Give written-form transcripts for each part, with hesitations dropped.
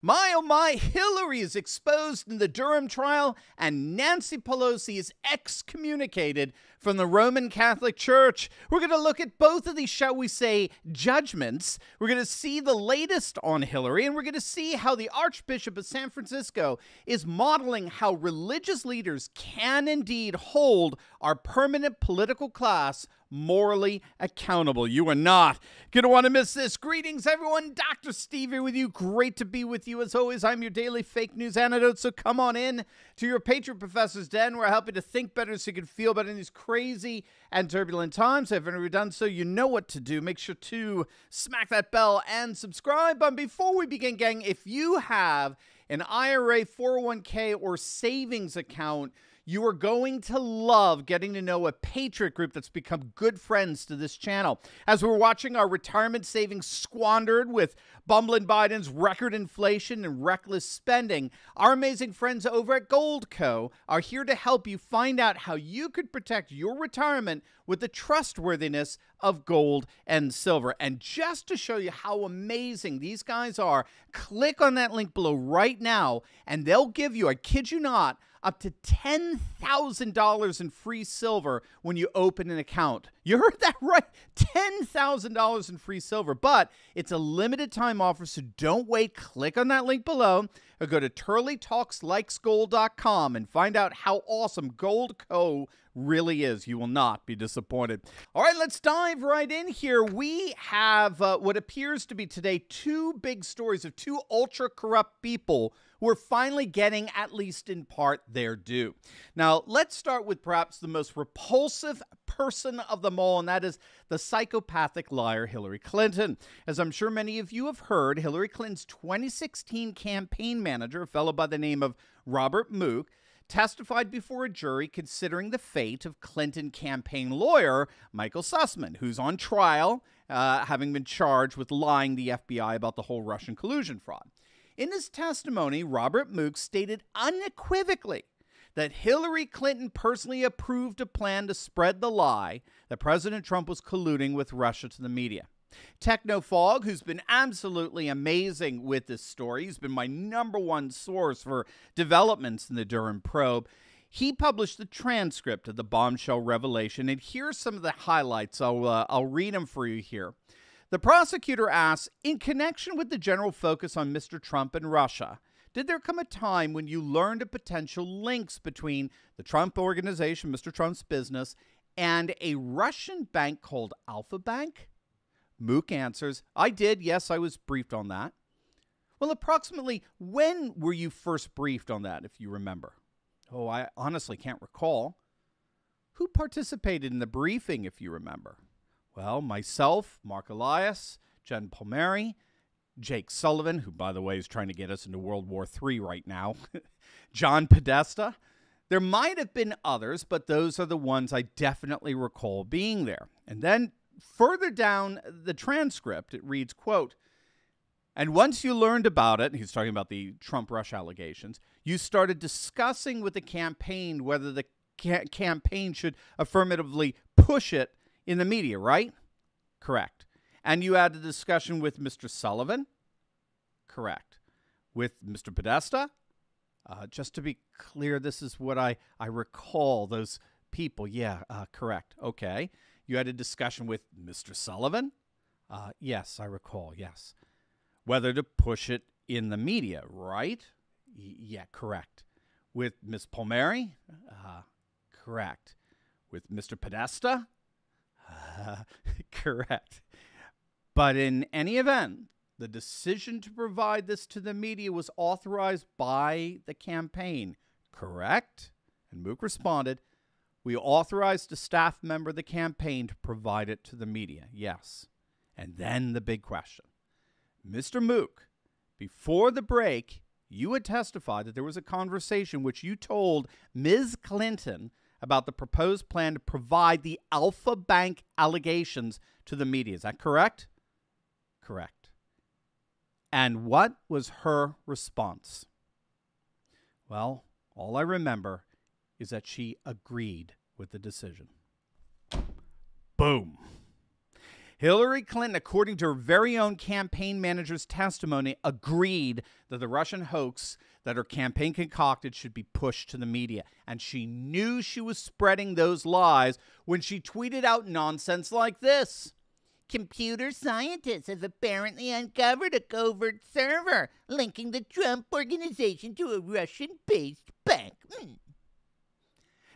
My, oh my, Hillary is exposed in the Durham trial, and Nancy Pelosi is excommunicated from the Roman Catholic Church. We're going to look at both of these, shall we say, judgments. We're going to see the latest on Hillary, and we're going to see how the Archbishop of San Francisco is modeling how religious leaders can indeed hold our permanent political class morally accountable. You are not going to want to miss this. Greetings, everyone. Dr. Steve here with you. Great to be with you. As always, I'm your daily fake news antidote, so come on in to your Patriot Professor's Den, where I help you to think better so you can feel better in these crazy and turbulent times. If you've never done so, you know what to do. Make sure to smack that bell and subscribe. But before we begin, gang, if you have an IRA, 401k, or savings account, you are going to love getting to know a Patriot group that's become good friends to this channel. As we're watching our retirement savings squandered with bumbling Biden's record inflation and reckless spending, our amazing friends over at Goldco are here to help you find out how you could protect your retirement with the trustworthiness of gold and silver. And just to show you how amazing these guys are, click on that link below right now, and they'll give you, I kid you not, up to $10,000 in free silver when you open an account. You heard that right. $10,000 in free silver. But it's a limited time offer, so don't wait. Click on that link below or go to turleytalkslikesgold.com and find out how awesome Goldco really is. You will not be disappointed. All right, let's dive right in here. We have what appears to be today two big stories of two ultra-corrupt people who are finally getting, at least in part, their due. Now, let's start with perhaps the most repulsive person of them all, and that is the psychopathic liar Hillary Clinton. As I'm sure many of you have heard, Hillary Clinton's 2016 campaign manager, a fellow by the name of Robert Mook, testified before a jury considering the fate of Clinton campaign lawyer Michael Sussman, who's on trial, having been charged with lying to the FBI about the whole Russian collusion fraud. In his testimony, Robert Mook stated unequivocally that Hillary Clinton personally approved a plan to spread the lie that President Trump was colluding with Russia to the media. Technofog, who's been absolutely amazing with this story, he's been my #1 source for developments in the Durham probe, he published the transcript of the bombshell revelation, and here's some of the highlights. I'll read them for you here. The prosecutor asks, in connection with the general focus on Mr. Trump and Russia, did there come a time when you learned of potential links between the Trump organization, Mr. Trump's business, and a Russian bank called Alpha Bank? Mook answers, I did. Yes, I was briefed on that. Well, approximately when were you first briefed on that, if you remember? Oh, I honestly can't recall. Who participated in the briefing, if you remember? Well, myself, Mark Elias, Jen Palmieri, Jake Sullivan, who, by the way, is trying to get us into World War III right now, John Podesta. There might have been others, but those are the ones I definitely recall being there. And then further down the transcript, it reads, quote, and once you learned about it, he's talking about the Trump-Russia allegations, you started discussing with the campaign whether the campaign should affirmatively push it in the media, right? Correct. And you had a discussion with Mr. Sullivan? Correct. With Mr. Podesta? Just to be clear, this is what I recall, those people. Yeah, correct. Okay. You had a discussion with Mr. Sullivan? Yes, I recall, yes. Whether to push it in the media, right? Yeah, correct. With Ms. Palmieri? Correct. With Mr. Podesta? Correct. But in any event, the decision to provide this to the media was authorized by the campaign, correct? And Mook responded, we authorized a staff member of the campaign to provide it to the media, yes. And then the big question. Mr. Mook, before the break, you had testified that there was a conversation which you told Ms. Clinton about the proposed plan to provide the Alpha Bank allegations to the media. Is that correct? Correct. And what was her response? Well, all I remember is that she agreed with the decision. Boom. Hillary Clinton, according to her very own campaign manager's testimony, agreed that the Russian hoax that her campaign concocted should be pushed to the media. And she knew she was spreading those lies when she tweeted out nonsense like this. Computer scientists have apparently uncovered a covert server linking the Trump organization to a Russian-based bank.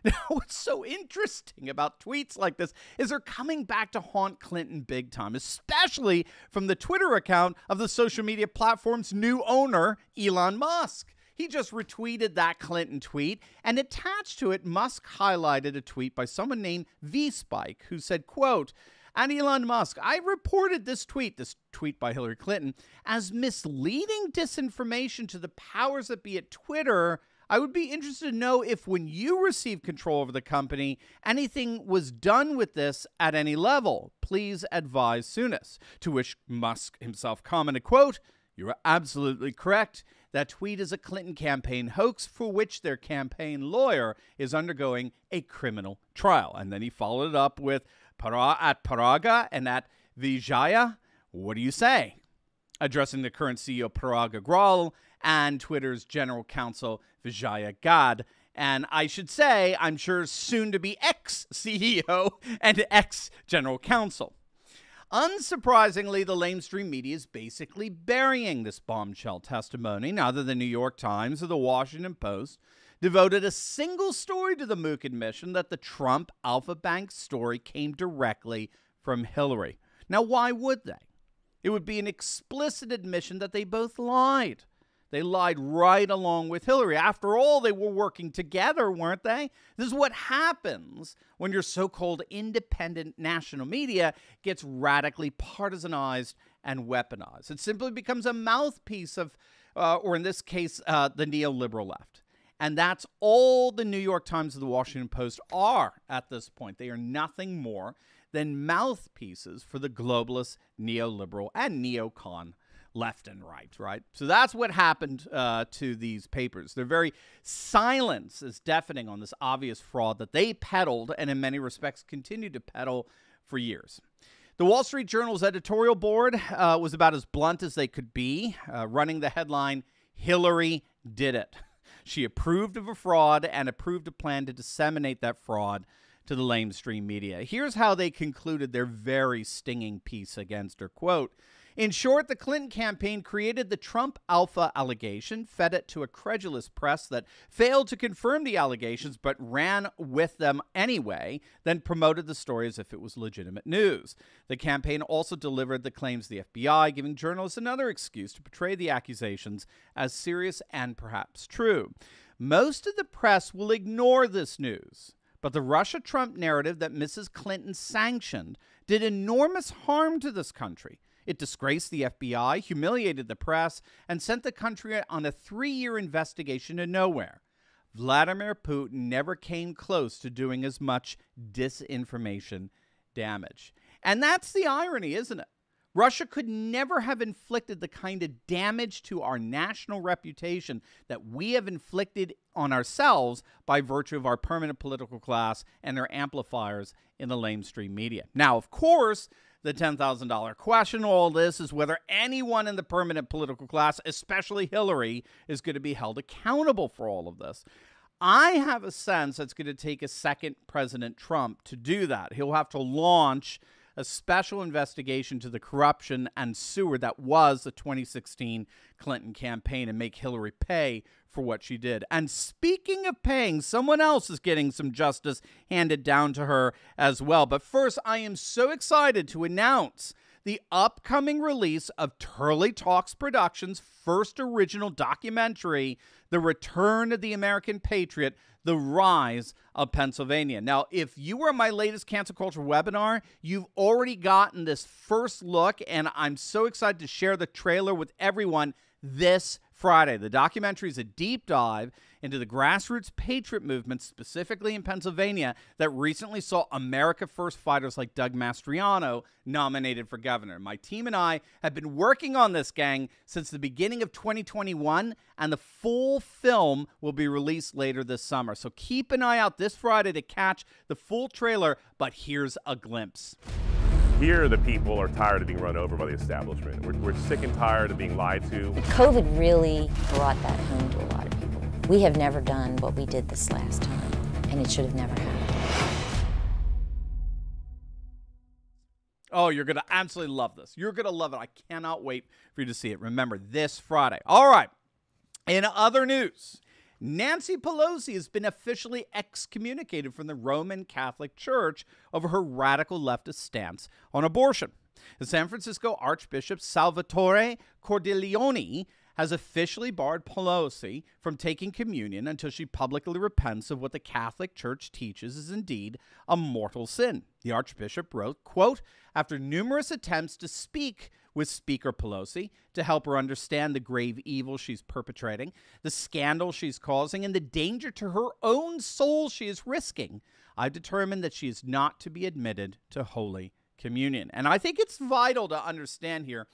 Now, what's so interesting about tweets like this is they're coming back to haunt Clinton big time, especially from the Twitter account of the social media platform's new owner, Elon Musk. He just retweeted that Clinton tweet, and attached to it, Musk highlighted a tweet by someone named V-Spike, who said, quote, "And Elon Musk, I reported this tweet by Hillary Clinton, as misleading disinformation to the powers that be at Twitter. I would be interested to know if when you received control over the company, anything was done with this at any level. Please advise soonest." To which Musk himself commented, quote, "You are absolutely correct. That tweet is a Clinton campaign hoax for which their campaign lawyer is undergoing a criminal trial." And then he followed it up with at Paraga and at Vijaya. What do you say? Addressing the current CEO Paraga Gral and Twitter's general counsel Vijaya Gad. And I should say, I'm sure soon to be ex-CEO and ex-general counsel. Unsurprisingly, the lamestream media is basically burying this bombshell testimony. Neither the New York Times or the Washington Post devoted a single story to the mook admission that the Trump Alpha Bank story came directly from Hillary. Now, why would they? It would be an explicit admission that they both lied. They lied right along with Hillary. After all, they were working together, weren't they? This is what happens when your so-called independent national media gets radically partisanized and weaponized. It simply becomes a mouthpiece of, or in this case, the neoliberal left. And that's all the New York Times and the Washington Post are at this point. They are nothing more than mouthpieces for the globalist, neoliberal, and neocon left and right? So that's what happened to these papers. Their very silence is deafening on this obvious fraud that they peddled and in many respects continue to peddle for years. The Wall Street Journal's editorial board was about as blunt as they could be, running the headline, "Hillary did it." She approved of a fraud and approved a plan to disseminate that fraud to the lamestream media. Here's how they concluded their very stinging piece against her, quote, "In short, the Clinton campaign created the Trump Alpha allegation, fed it to a credulous press that failed to confirm the allegations but ran with them anyway, then promoted the story as if it was legitimate news. The campaign also delivered the claims to the FBI, giving journalists another excuse to portray the accusations as serious and perhaps true. Most of the press will ignore this news, but the Russia-Trump narrative that Mrs. Clinton sanctioned did enormous harm to this country. It disgraced the FBI, humiliated the press, and sent the country on a 3-year investigation to nowhere. Vladimir Putin never came close to doing as much disinformation damage." And that's the irony, isn't it? Russia could never have inflicted the kind of damage to our national reputation that we have inflicted on ourselves by virtue of our permanent political class and their amplifiers in the lamestream media. Now, of course, the $10,000 question in all this is whether anyone in the permanent political class, especially Hillary, is going to be held accountable for all of this. I have a sense it's going to take a second President Trump to do that. He'll have to launch a special investigation to the corruption and sewer that was the 2016 Clinton campaign and make Hillary pay for what she did. And speaking of paying, someone else is getting some justice handed down to her as well. But first, I am so excited to announce the upcoming release of Turley Talks Productions' first original documentary, The Return of the American Patriot, The Rise of Pennsylvania. Now, if you were my latest Cancel Culture webinar, you've already gotten this first look, and I'm so excited to share the trailer with everyone this Friday. The documentary is a deep dive into the grassroots patriot movement, specifically in Pennsylvania, that recently saw America First fighters like Doug Mastriano nominated for governor. My team and I have been working on this, gang, since the beginning of 2021, and the full film will be released later this summer. So keep an eye out this Friday to catch the full trailer, but here's a glimpse. Here, the people are tired of being run over by the establishment. We're sick and tired of being lied to. COVID really brought that home to a lot of people. We have never done what we did this last time, and it should have never happened. Oh, you're going to absolutely love this. You're going to love it. I cannot wait for you to see it. Remember, this Friday. All right. In other news, Nancy Pelosi has been officially excommunicated from the Roman Catholic Church over her radical leftist stance on abortion. The San Francisco Archbishop Salvatore Cordileone has officially barred Pelosi from taking communion until she publicly repents of what the Catholic Church teaches is indeed a mortal sin. The Archbishop wrote, quote, after numerous attempts to speak with Speaker Pelosi to help her understand the grave evil she's perpetrating, the scandal she's causing, and the danger to her own soul she is risking, I've determined that she is not to be admitted to Holy Communion. And I think it's vital to understand here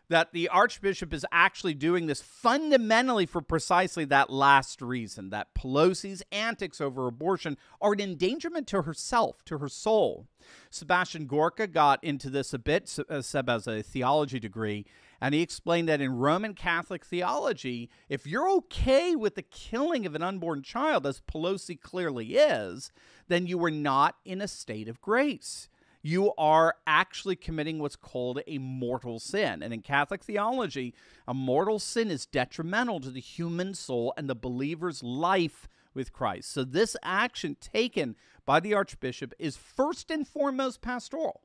that the Archbishop is actually doing this fundamentally for precisely that last reason, that Pelosi's antics over abortion are an endangerment to herself, to her soul. Sebastian Gorka got into this a bit. Seb has a theology degree, and he explained that in Roman Catholic theology, if you're okay with the killing of an unborn child, as Pelosi clearly is, then you are not in a state of grace. You are actually committing what's called a mortal sin. And in Catholic theology, a mortal sin is detrimental to the human soul and the believer's life with Christ. So this action taken by the Archbishop is first and foremost pastoral.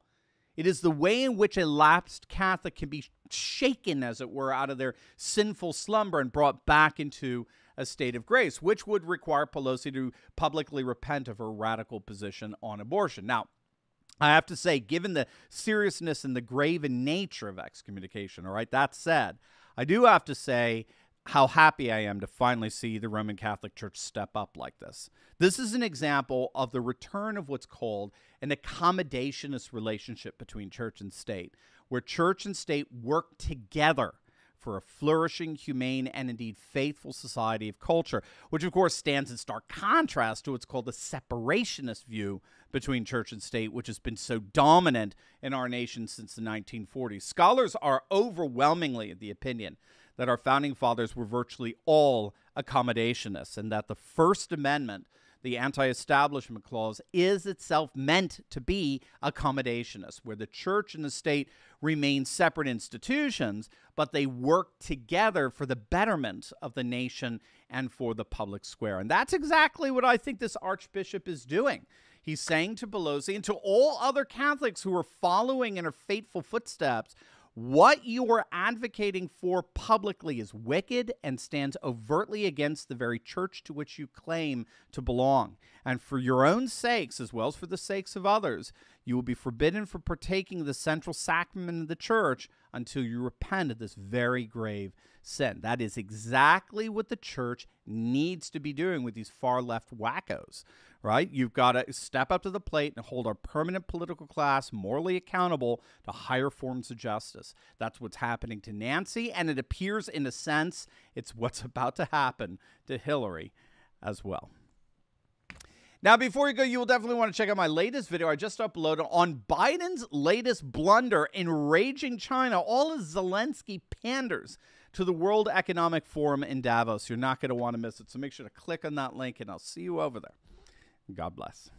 It is the way in which a lapsed Catholic can be shaken, as it were, out of their sinful slumber and brought back into a state of grace, which would require Pelosi to publicly repent of her radical position on abortion. Now, I have to say, given the seriousness and the graven nature of excommunication, all right, that said, I do have to say how happy I am to finally see the Roman Catholic Church step up like this. This is an example of the return of what's called an accommodationist relationship between church and state, where church and state work together for a flourishing, humane, and indeed faithful society of culture, which of course stands in stark contrast to what's called the separationist view between church and state, which has been so dominant in our nation since the 1940s. Scholars are overwhelmingly of the opinion that our founding fathers were virtually all accommodationists, and that the First Amendment, the Anti-Establishment Clause, is itself meant to be accommodationist, where the church and the state remain separate institutions, but they work together for the betterment of the nation and for the public square. And that's exactly what I think this Archbishop is doing. He's saying to Pelosi and to all other Catholics who are following in her fateful footsteps, what you are advocating for publicly is wicked and stands overtly against the very church to which you claim to belong. And for your own sakes, as well as for the sakes of others, you will be forbidden from partaking of the central sacrament of the church until you repent of this very grave sin. That is exactly what the church needs to be doing with these far-left wackos, right? You've got to step up to the plate and hold our permanent political class morally accountable to higher forms of justice. That's what's happening to Nancy, and it appears, in a sense, it's what's about to happen to Hillary as well. Now, before you go, you will definitely want to check out my latest video I just uploaded on Biden's latest blunder, enraging China. All of Zelensky panders to the World Economic Forum in Davos. You're not going to want to miss it, so make sure to click on that link, and I'll see you over there. God bless.